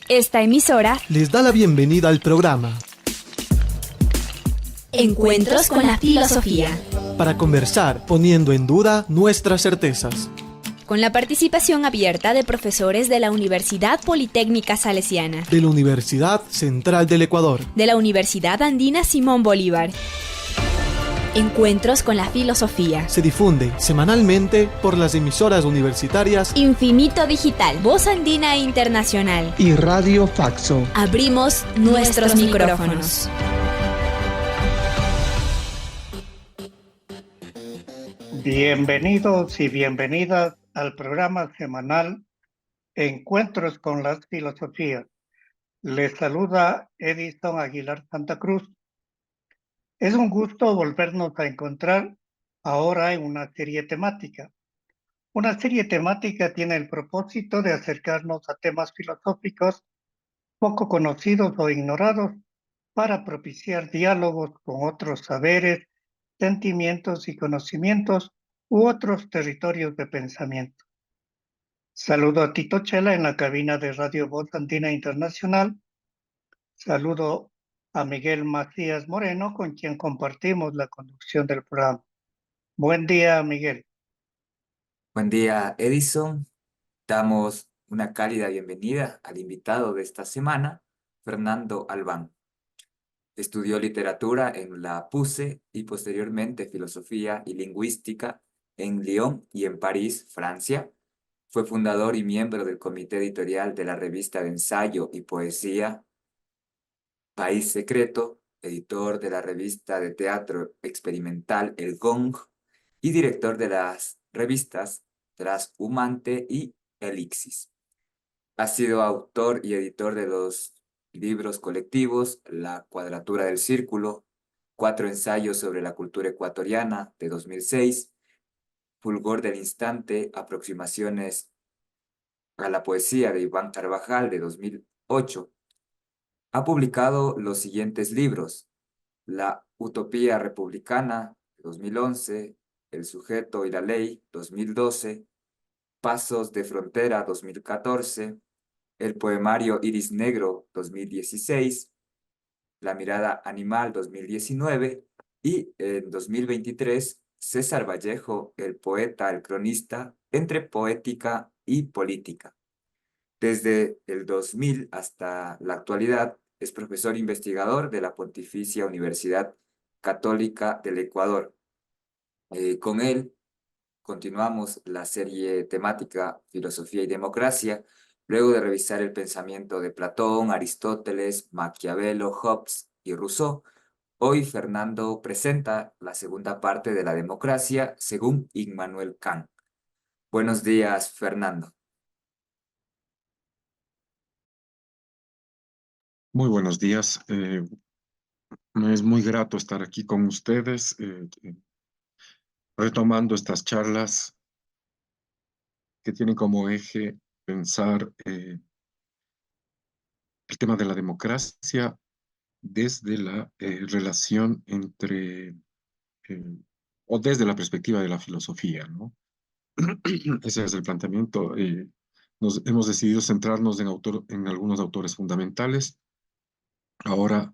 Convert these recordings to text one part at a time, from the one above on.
Esta emisora les da la bienvenida al programa Encuentros con la Filosofía, para conversar poniendo en duda nuestras certezas. con la participación abierta de profesores de la Universidad Politécnica Salesiana, De la Universidad Central del Ecuador. de la Universidad Andina Simón Bolívar. Encuentros con la Filosofía. Se difunde semanalmente por las emisoras universitarias Infinito Digital, Voz Andina Internacional. Y Radio Faxo. Abrimos nuestros micrófonos. Bienvenidos y bienvenidas al programa semanal Encuentros con las Filosofías. Les saluda Edison Aguilar Santa Cruz. Es un gusto volvernos a encontrar ahora en una serie temática. Una serie temática tiene el propósito de acercarnos a temas filosóficos poco conocidos o ignorados para propiciar diálogos con otros saberes, sentimientos y conocimientos u otros territorios de pensamiento. Saludo a Tito Chela en la cabina de Radio Voz Andina Internacional. Saludo a Miguel Macías Moreno, con quien compartimos la conducción del programa. Buen día, Miguel. Buen día, Edison. Damos una cálida bienvenida al invitado de esta semana, Fernando Albán. Estudió literatura en la PUCE y posteriormente filosofía y lingüística en Lyon y en París, Francia. Fue fundador y miembro del comité editorial de la revista de ensayo y poesía País Secreto, editor de la revista de teatro experimental El Gong y director de las revistas Trashumante y Elixis. Ha sido autor y editor de los libros colectivos La Cuadratura del Círculo, 4 ensayos sobre la cultura ecuatoriana de 2006, Fulgor del Instante, aproximaciones a la poesía de Iván Carvajal de 2008. Ha publicado los siguientes libros: La Utopía Republicana, 2011, El Sujeto y la Ley, 2012, Pasos de Frontera, 2014, el poemario Iris Negro, 2016, La Mirada Animal, 2019, y en 2023, César Vallejo, el poeta, el cronista, entre poética y política. Desde el 2000 hasta la actualidad, es profesor investigador de la Pontificia Universidad Católica del Ecuador. Con él continuamos la serie temática Filosofía y Democracia, luego de revisar el pensamiento de Platón, Aristóteles, Maquiavelo, Hobbes y Rousseau. Hoy Fernando presenta la segunda parte de la democracia según Immanuel Kant. Buenos días, Fernando. Muy buenos días. Me es muy grato estar aquí con ustedes, retomando estas charlas que tienen como eje pensar el tema de la democracia desde la relación entre, o desde la perspectiva de la filosofía, ¿no? Ese es el planteamiento. Hemos decidido centrarnos en algunos autores fundamentales. Ahora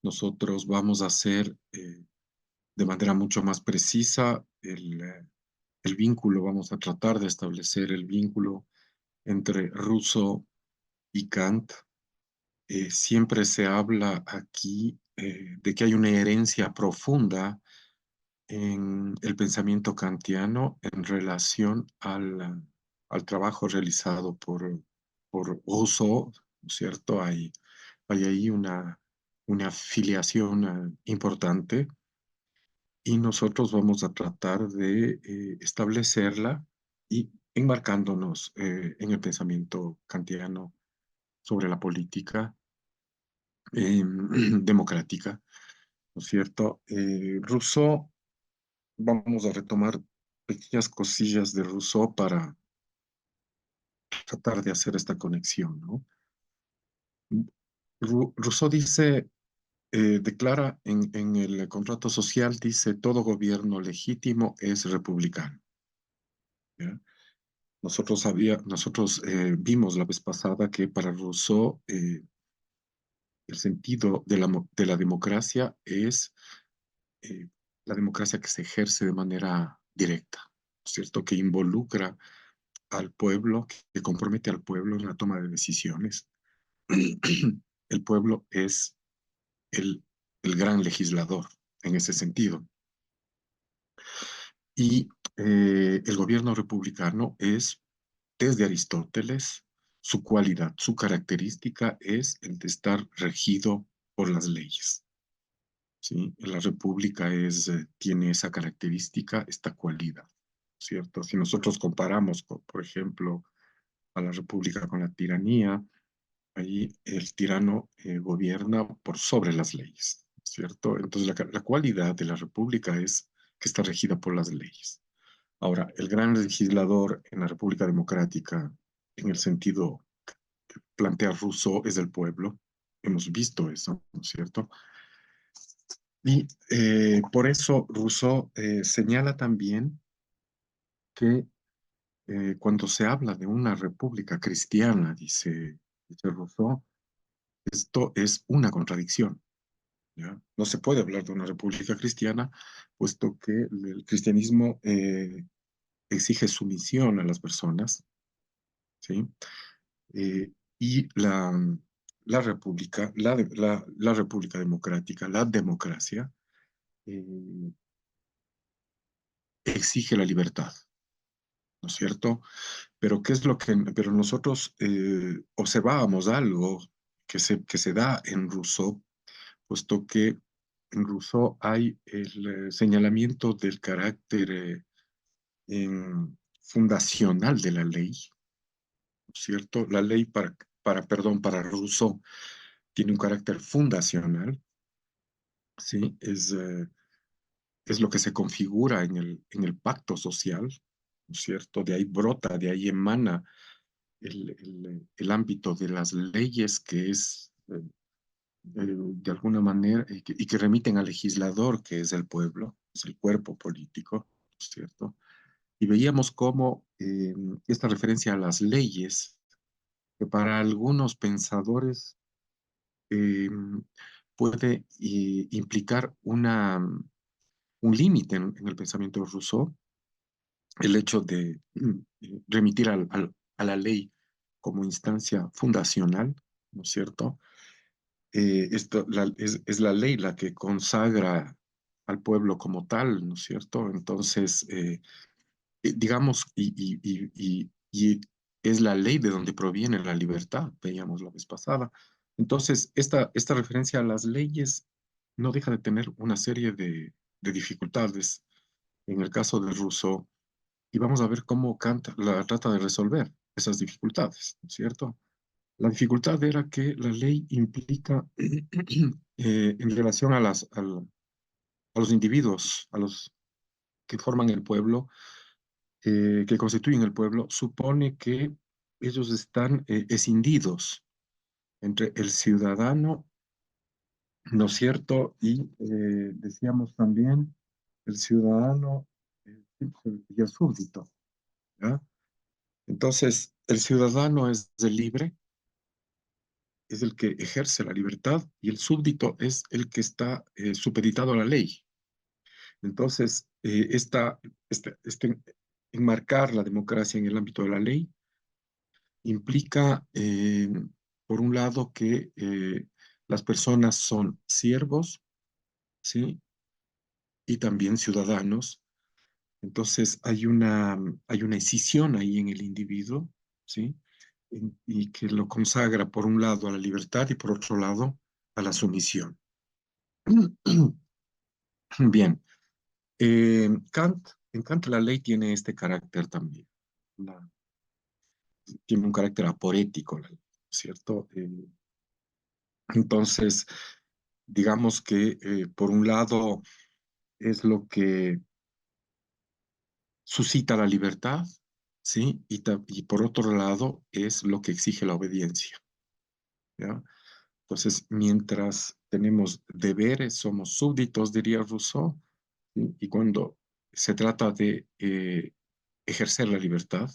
nosotros vamos a hacer de manera mucho más precisa el vínculo, vamos a tratar de establecer el vínculo entre Rousseau y Kant. Siempre se habla aquí de que hay una herencia profunda en el pensamiento kantiano en relación al trabajo realizado por Rousseau, ¿no es cierto? Hay ahí una filiación importante. Y nosotros vamos a tratar de establecerla y enmarcándonos en el pensamiento kantiano sobre la política democrática, ¿no es cierto? Rousseau, vamos a retomar pequeñas cosillas de Rousseau para tratar de hacer esta conexión, ¿no? Rousseau dice, declara en el contrato social, dice, todo gobierno legítimo es republicano. ¿Ya? nosotros vimos la vez pasada que para Rousseau el sentido de la democracia es eh, la democracia que se ejerce de manera directa, ¿cierto? Que involucra al pueblo, que compromete al pueblo en la toma de decisiones. El pueblo es el, el gran legislador en ese sentido. Y el gobierno republicano es, desde Aristóteles, su cualidad, su característica es el de estar regido por las leyes. ¿Sí? La república tiene esa característica, esta cualidad, ¿cierto? Si nosotros comparamos, por ejemplo, a la república con la tiranía, ahí el tirano gobierna por sobre las leyes, ¿cierto? Entonces la cualidad de la república es que está regida por las leyes. Ahora, el gran legislador en la República Democrática, en el sentido que plantea Rousseau, es el pueblo. Hemos visto eso, ¿no es cierto? Y por eso Rousseau señala también que cuando se habla de una república cristiana, dice Rousseau, esto es una contradicción. ¿Ya? No se puede hablar de una república cristiana, puesto que el cristianismo exige sumisión a las personas, ¿sí? Y la república, la república democrática, la democracia, eh, exige la libertad, ¿no es cierto? Pero ¿qué es pero nosotros observábamos algo que se da en Rousseau, puesto que en Rousseau hay el señalamiento del carácter fundacional de la ley, ¿no es cierto? La ley para Rousseau tiene un carácter fundacional, ¿sí? Es lo que se configura en el pacto social, ¿no es cierto? De ahí brota, de ahí emana el ámbito de las leyes que es, de alguna manera, y que remiten al legislador, que es el pueblo, es el cuerpo político, ¿no es cierto? Y veíamos cómo esta referencia a las leyes, que para algunos pensadores eh, puede implicar un límite en el pensamiento de Rousseau, el hecho de remitir a la ley como instancia fundacional, ¿no es cierto? Es la ley la que consagra al pueblo como tal, ¿no es cierto? Entonces, digamos, y es la ley de donde proviene la libertad, veíamos la vez pasada. Entonces, esta referencia a las leyes no deja de tener una serie de dificultades en el caso de Rousseau, y vamos a ver cómo Kant la trata de resolver esas dificultades, ¿no es cierto? La dificultad era que la ley implica, en relación a los individuos, a los que forman el pueblo, que constituyen el pueblo, supone que ellos están escindidos entre el ciudadano, ¿no es cierto? Y decíamos también el ciudadano y el súbdito, ¿ya? Entonces, el ciudadano es el libre, es el que ejerce la libertad, y el súbdito es el que está supeditado a la ley. Entonces, enmarcar la democracia en el ámbito de la ley implica, por un lado, que las personas son siervos, ¿sí? Y también ciudadanos. Entonces, hay una escisión ahí en el individuo, ¿sí? Y que lo consagra, por un lado, a la libertad y por otro lado, a la sumisión. Bien, en Kant la ley tiene este carácter también. La- Tiene un carácter aporético, la ley, ¿cierto? Entonces, digamos que por un lado es lo que suscita la libertad, ¿sí? Y por otro lado es lo que exige la obediencia, ¿ya? Entonces, mientras tenemos deberes, somos súbditos, diría Rousseau, ¿sí? Y cuando se trata de ejercer la libertad,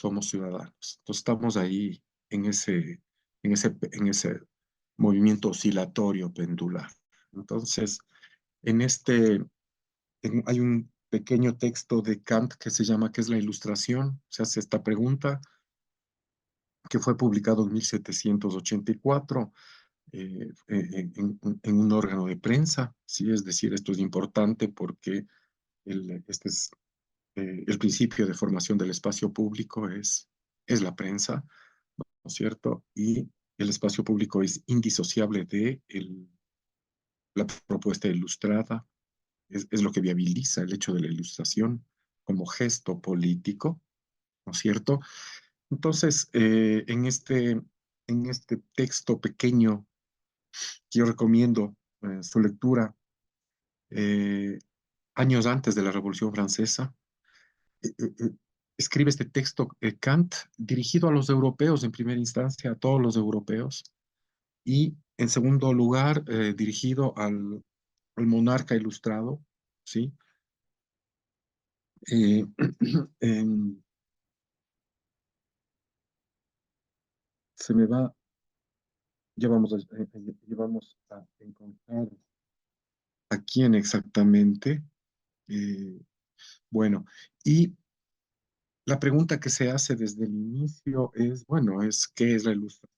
somos ciudadanos. Entonces estamos ahí en ese movimiento oscilatorio pendular. Entonces, en hay un pequeño texto de Kant que se llama ¿Qué es la ilustración? Se hace esta pregunta, que fue publicado en 1784 en un órgano de prensa. Sí, es decir, esto es importante porque este es el principio de formación del espacio público es la prensa, ¿no es cierto? Y el espacio público es indisociable de la propuesta ilustrada, es lo que viabiliza el hecho de la ilustración como gesto político, ¿no es cierto? Entonces, en este texto pequeño que yo recomiendo su lectura, eh, años antes de la Revolución Francesa, eh, eh, eh, escribe este texto Kant dirigido a los europeos en primera instancia, a todos los europeos, y en segundo lugar dirigido al monarca ilustrado, ¿sí? Eh, em, se me va, ya vamos a encontrar a quién exactamente. eh, bueno, y la pregunta que se hace desde el inicio es, bueno, ¿qué es la ilustración?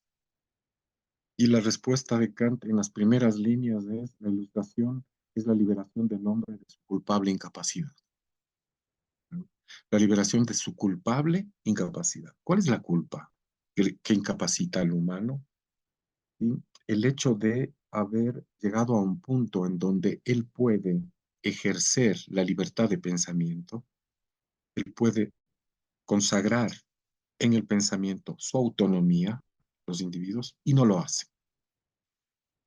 Y la respuesta de Kant en las primeras líneas es, la ilustración es la liberación del hombre de su culpable incapacidad, ¿no? La liberación de su culpable incapacidad. ¿Cuál es la culpa que incapacita al humano? ¿Sí? El hecho de haber llegado a un punto en donde él puede ejercer la libertad de pensamiento, él puede consagrar en el pensamiento su autonomía, los individuos, y no lo hace,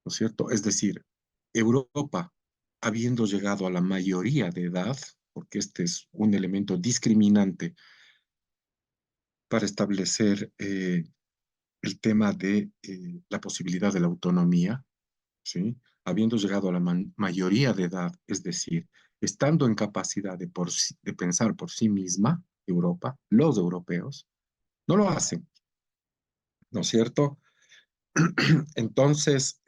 ¿no es cierto? Es decir, Europa, habiendo llegado a la mayoría de edad, porque este es un elemento discriminante para establecer el tema de la posibilidad de la autonomía, ¿sí? Habiendo llegado a la mayoría de edad, es decir, estando en capacidad de pensar por sí misma, Europa, los europeos, no lo hacen, ¿no es cierto? Entonces,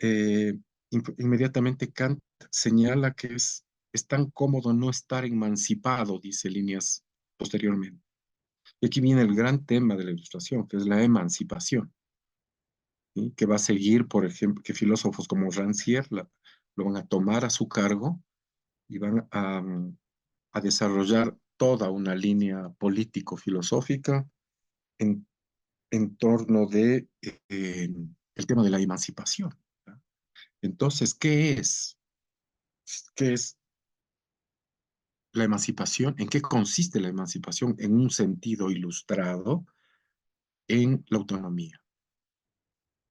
inmediatamente Kant señala que es tan cómodo no estar emancipado, dice líneas posteriormente. Y aquí viene el gran tema de la ilustración, que es la emancipación, ¿sí? Que va a seguir, por ejemplo, que filósofos como Rancière lo van a tomar a su cargo y van a desarrollar toda una línea político-filosófica en, en torno de el tema de la emancipación, ¿no? Entonces, ¿qué es? ¿Qué es la emancipación? ¿En qué consiste la emancipación en un sentido ilustrado en la autonomía?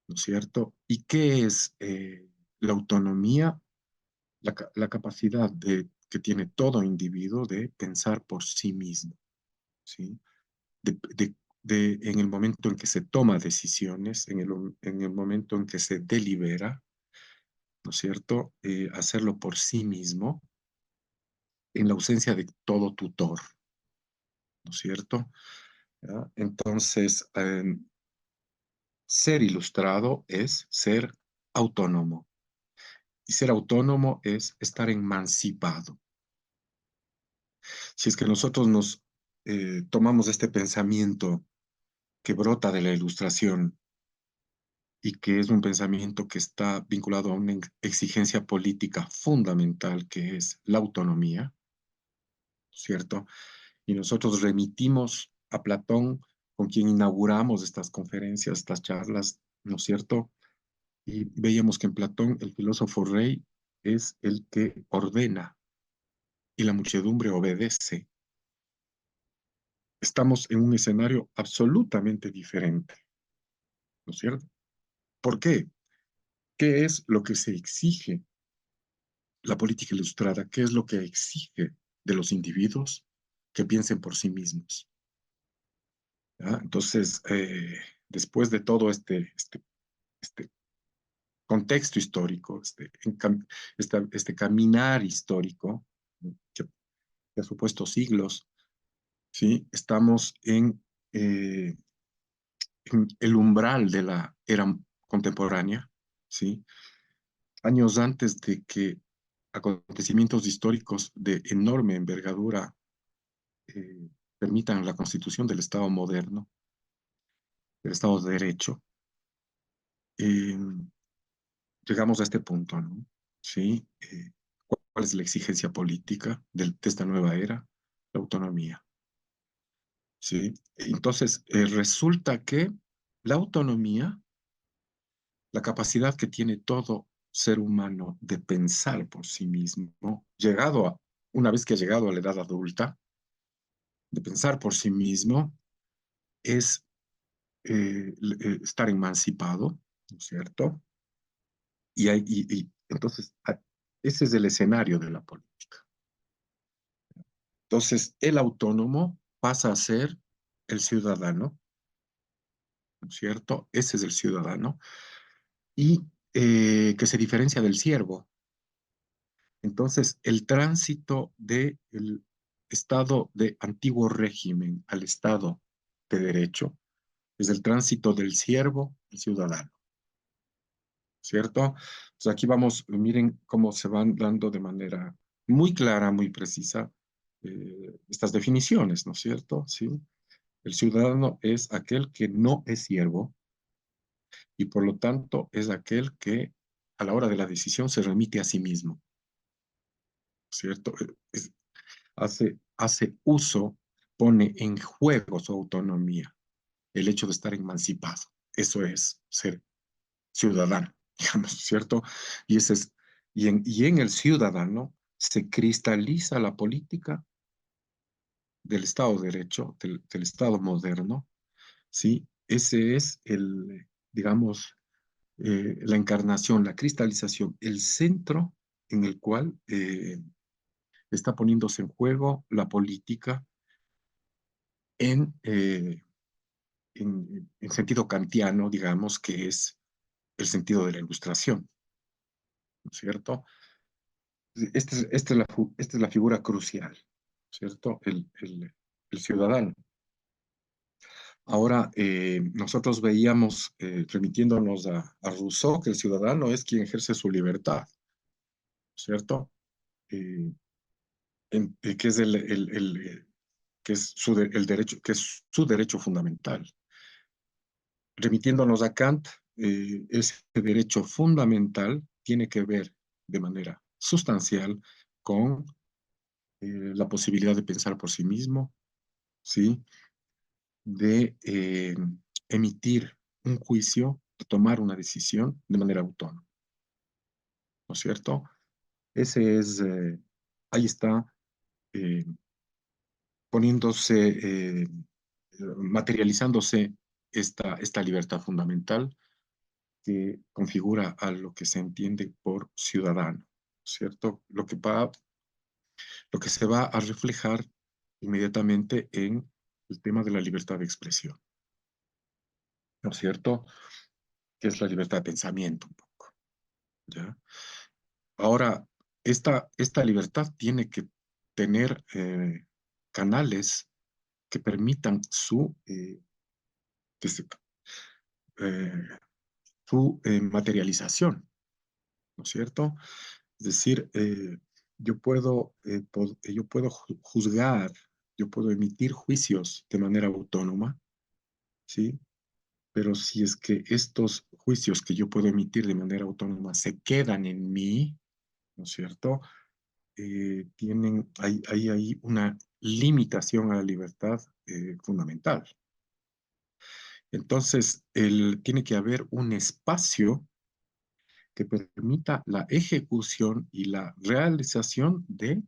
¿No es cierto? ¿Y qué es la autonomía? La capacidad que tiene todo individuo de pensar por sí mismo, ¿sí? De, de- en el momento en que se toma decisiones, en el momento en que se delibera, ¿no es cierto? Hacerlo por sí mismo, en la ausencia de todo tutor, ¿no es cierto? ¿Ya? Entonces, ser ilustrado es ser autónomo. Y ser autónomo es estar emancipado. Si es que nosotros nos tomamos este pensamiento que brota de la ilustración y que es un pensamiento que está vinculado a una exigencia política fundamental que es la autonomía, ¿cierto? Y nosotros remitimos a Platón, con quien inauguramos estas conferencias, estas charlas, ¿no es cierto? Y veíamos que en Platón el filósofo rey es el que ordena y la muchedumbre obedece. Estamos en un escenario absolutamente diferente, ¿no es cierto? ¿Por qué? ¿Qué es lo que se exige la política ilustrada? ¿Qué es lo que exige de los individuos que piensen por sí mismos? ¿Ya? Entonces, después de todo este contexto histórico, este caminar histórico, ¿no? que ha supuesto siglos, ¿sí? Estamos en en el umbral de la era contemporánea, ¿sí? Años antes de que acontecimientos históricos de enorme envergadura permitan la constitución del Estado moderno, del Estado de Derecho, eh, llegamos a este punto, ¿no? ¿Sí? ¿Cuál es la exigencia política de esta nueva era? La autonomía, ¿sí? Entonces, resulta que la autonomía, la capacidad que tiene todo ser humano de pensar por sí mismo, una vez que ha llegado a la edad adulta, de pensar por sí mismo, es estar emancipado, ¿no es cierto? Y entonces, ese es el escenario de la política. Entonces, el autónomo pasa a ser el ciudadano, ¿no es cierto? Ese es el ciudadano, y que se diferencia del siervo. Entonces, el tránsito del estado de antiguo régimen al estado de derecho es el tránsito del siervo al ciudadano, ¿cierto? Entonces, aquí vamos, miren cómo se van dando de manera muy clara, muy precisa, estas definiciones, ¿no es cierto? ¿Sí? El ciudadano es aquel que no es siervo y por lo tanto es aquel que a la hora de la decisión se remite a sí mismo, ¿cierto? Hace uso, pone en juego su autonomía, el hecho de estar emancipado. Eso es ser ciudadano, digamos, ¿cierto? Y, ese es, y en el ciudadano se cristaliza la política del Estado de Derecho, del Estado moderno, ¿sí? Ese es el, digamos, la encarnación, la cristalización, el centro en el cual está poniéndose en juego la política en, en sentido kantiano, digamos, que es el sentido de la ilustración, ¿no es cierto? Esta es la figura crucial, ¿cierto? El ciudadano. Ahora, nosotros veíamos, remitiéndonos a Rousseau, que el ciudadano es quien ejerce su libertad, ¿cierto? Eh, que es que es el derecho, que es su derecho fundamental. Remitiéndonos a Kant, ese derecho fundamental tiene que ver de manera sustancial con la posibilidad de pensar por sí mismo, ¿sí? De emitir un juicio, de tomar una decisión de manera autónoma, ¿no es cierto? Ese es, ahí está eh, poniéndose, materializándose esta libertad fundamental que configura a lo que se entiende por ciudadano, ¿cierto? Lo que se va a reflejar inmediatamente en el tema de la libertad de expresión, ¿no es cierto? Que es la libertad de pensamiento un poco, ¿ya? Ahora, esta libertad tiene que tener canales que permitan que se- eh, su materialización, ¿no es cierto? Es decir, yo puedo juzgar, yo puedo emitir juicios de manera autónoma, ¿sí? Pero si es que estos juicios que yo puedo emitir de manera autónoma se quedan en mí, ¿no es cierto? Hay una limitación a la libertad fundamental. Entonces, tiene que haber un espacio que permita la ejecución y la realización de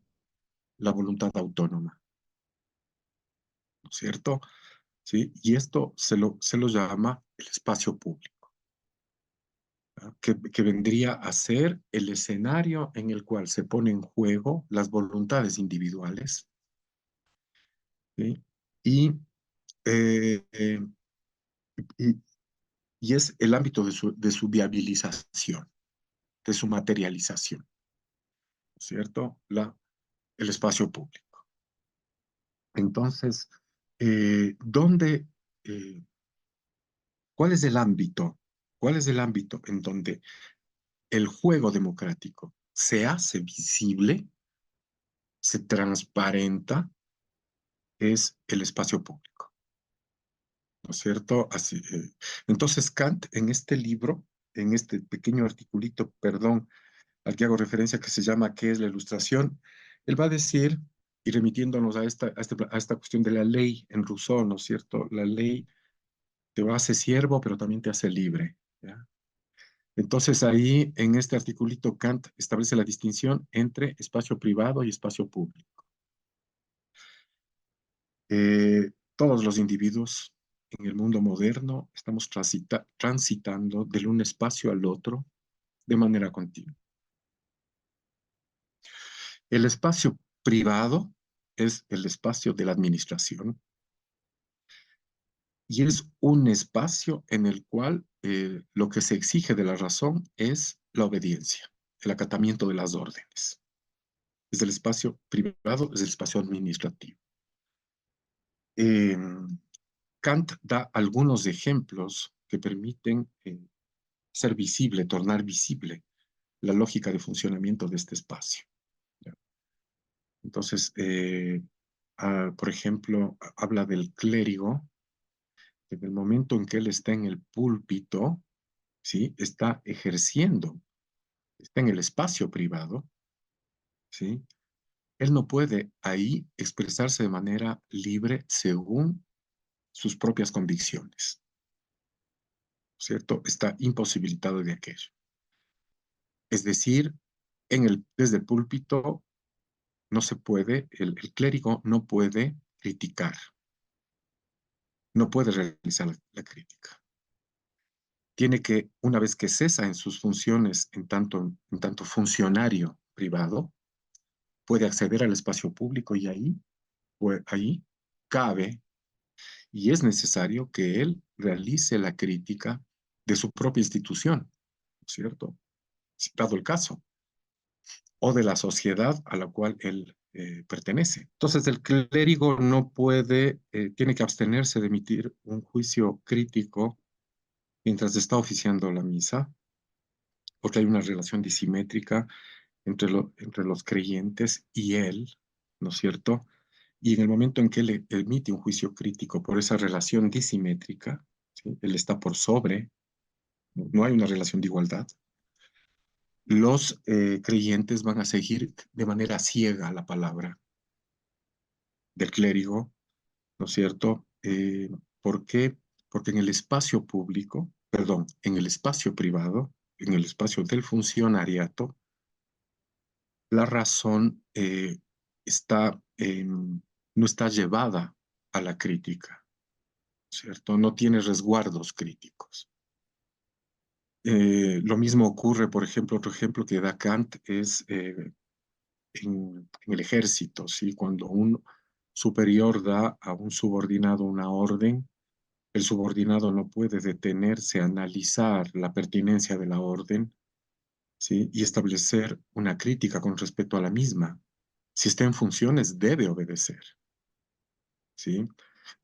la voluntad autónoma, ¿no es cierto? ¿Sí? Y esto se lo llama el espacio público, ¿no? Que vendría a ser el escenario en el cual se ponen en juego las voluntades individuales, ¿sí? Y, eh, eh, y, y es el ámbito de su viabilización, de su materialización, ¿no es cierto? El espacio público. Entonces, ¿dónde ¿cuál es el ámbito? ¿Cuál es el ámbito en donde el juego democrático se hace visible, se transparenta? Es el espacio público, ¿no es cierto? Así, entonces Kant en este libro, en este pequeño articulito, perdón, al que hago referencia, que se llama ¿Qué es la ilustración? Él va a decir, y remitiéndonos a esta cuestión de la ley en Rousseau, ¿no es cierto? La ley te hace siervo, pero también te hace libre, ¿ya? Entonces ahí, en este articulito, Kant establece la distinción entre espacio privado y espacio público. Todos los individuos en el mundo moderno estamos transitando de un espacio al otro de manera continua. El espacio privado es el espacio de la administración y es un espacio en el cual lo que se exige de la razón es la obediencia, el acatamiento de las órdenes. Es el espacio privado, es el espacio administrativo. Kant da algunos ejemplos que permiten ser visible, tornar visible la lógica de funcionamiento de este espacio. ¿Ya? Entonces, por ejemplo, habla del clérigo, que en el momento en que él está en el púlpito, ¿sí? Está ejerciendo, está en el espacio privado, ¿sí? Él no puede ahí expresarse de manera libre según sus propias convicciones, ¿cierto? Está imposibilitado de aquello. Es decir, desde el púlpito no se puede, el clérigo no puede criticar, no puede realizar la crítica. Tiene que, una vez que cesa en sus funciones en tanto funcionario privado, puede acceder al espacio público y ahí cabe y es necesario que él realice la crítica de su propia institución, ¿cierto? Dado el caso, o de la sociedad a la cual él pertenece. Entonces, el clérigo no puede, tiene que abstenerse de emitir un juicio crítico mientras está oficiando la misa, porque hay una relación disimétrica entre los creyentes y él, ¿no es cierto? Y en el momento en que él emite un juicio crítico por esa relación disimétrica, ¿sí? Él está por sobre, no hay una relación de igualdad. Los creyentes van a seguir de manera ciega la palabra del clérigo, ¿no es cierto? ¿Por qué? Porque en el espacio público, perdón, en el espacio privado, en el espacio del funcionariato, la razón no está llevada a la crítica, ¿cierto? No tiene resguardos críticos. Lo mismo ocurre, por ejemplo, otro ejemplo que da Kant es en el ejército, ¿sí? Cuando un superior da a un subordinado una orden, el subordinado no puede detenerse a analizar la pertinencia de la orden, ¿sí? Y establecer una crítica con respecto a la misma. Si está en funciones, debe obedecer, ¿sí?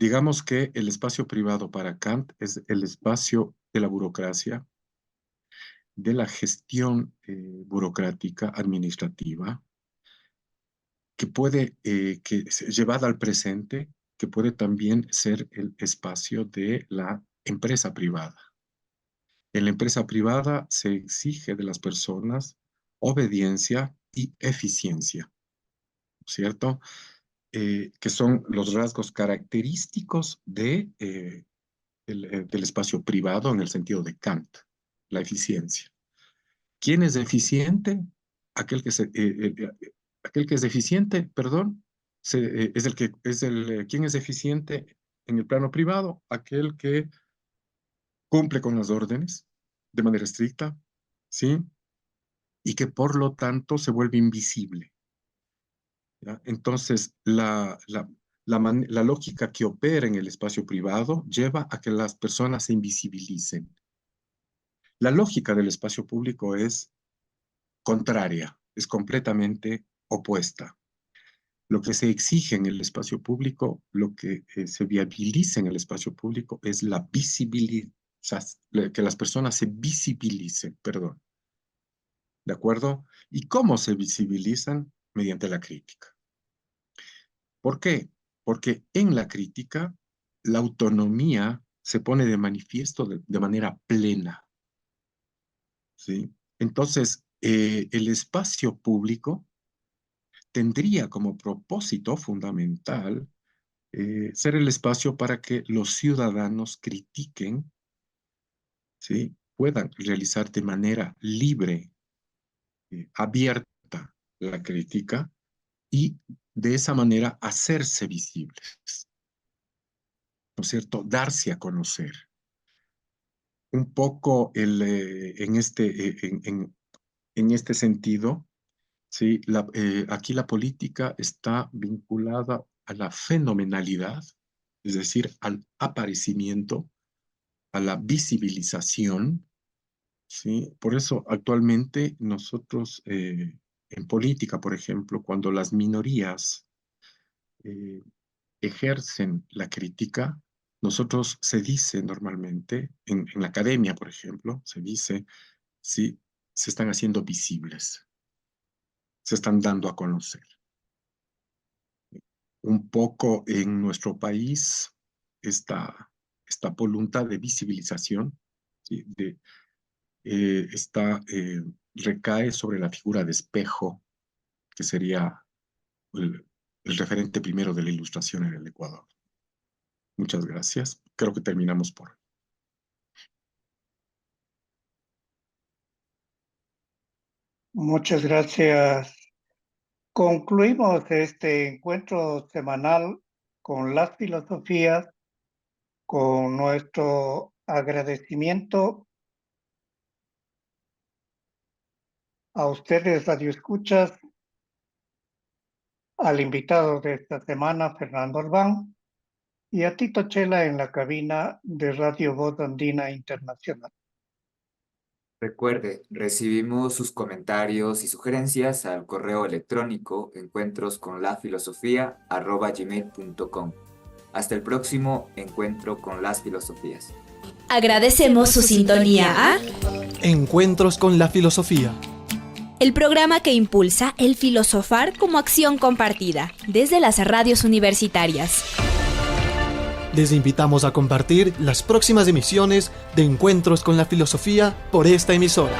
Digamos que el espacio privado para Kant es el espacio de la burocracia, de la gestión burocrática administrativa, que es llevada al presente, que puede también ser el espacio de la empresa privada. En la empresa privada se exige de las personas obediencia y eficiencia, ¿cierto? Que son los rasgos característicos del espacio privado en el sentido de Kant, la eficiencia. ¿Quién es eficiente? Aquel que, aquel que es eficiente, perdón, es el que es ¿quién es eficiente en el plano privado? Aquel que cumple con las órdenes de manera estricta, ¿sí? Y que por lo tanto se vuelve invisible, ¿ya? Entonces, la lógica que opera en el espacio privado lleva a que las personas se invisibilicen. La lógica del espacio público es contraria, es completamente opuesta. Lo que se exige en el espacio público, lo que se viabiliza en el espacio público es la visibilidad, o sea, que las personas se visibilicen, perdón. ¿De acuerdo? ¿Y cómo se visibilizan? Mediante la crítica. ¿Por qué? Porque en la crítica la autonomía se pone de manifiesto de manera plena, ¿sí? Entonces, el espacio público tendría como propósito fundamental ser el espacio para que los ciudadanos critiquen, ¿sí? Puedan realizar de manera libre, abierta la crítica y de esa manera hacerse visibles, ¿no es cierto? Darse a conocer. Un poco en este sentido, ¿sí? Aquí la política está vinculada a la fenomenalidad, es decir, al aparecimiento, a la visibilización, ¿sí? Por eso actualmente nosotros en política, por ejemplo, cuando las minorías eh, ejercen la crítica, nosotros se dice normalmente, en la academia, por ejemplo, se dice, sí, se están haciendo visibles, se están dando a conocer. Un poco en nuestro país, esta voluntad de visibilización, ¿sí? Recae sobre la figura de espejo, que sería el referente primero de la ilustración en el Ecuador. Muchas gracias. Creo que terminamos por hoy. Muchas gracias. Concluimos este encuentro semanal con las filosofías, con nuestro agradecimiento a ustedes, radioescuchas, al invitado de esta semana, Fernando Albán, y a Tito Chela en la cabina de Radio Voz Andina Internacional. Recuerde, recibimos sus comentarios y sugerencias al correo electrónico encuentrosconlafilosofía@gmail.com. Hasta el próximo encuentro con las filosofías. Agradecemos su sintonía a Encuentros con la filosofía. el programa que impulsa el filosofar como acción compartida desde las radios universitarias. Les invitamos a compartir las próximas emisiones de Encuentros con la filosofía por esta emisora.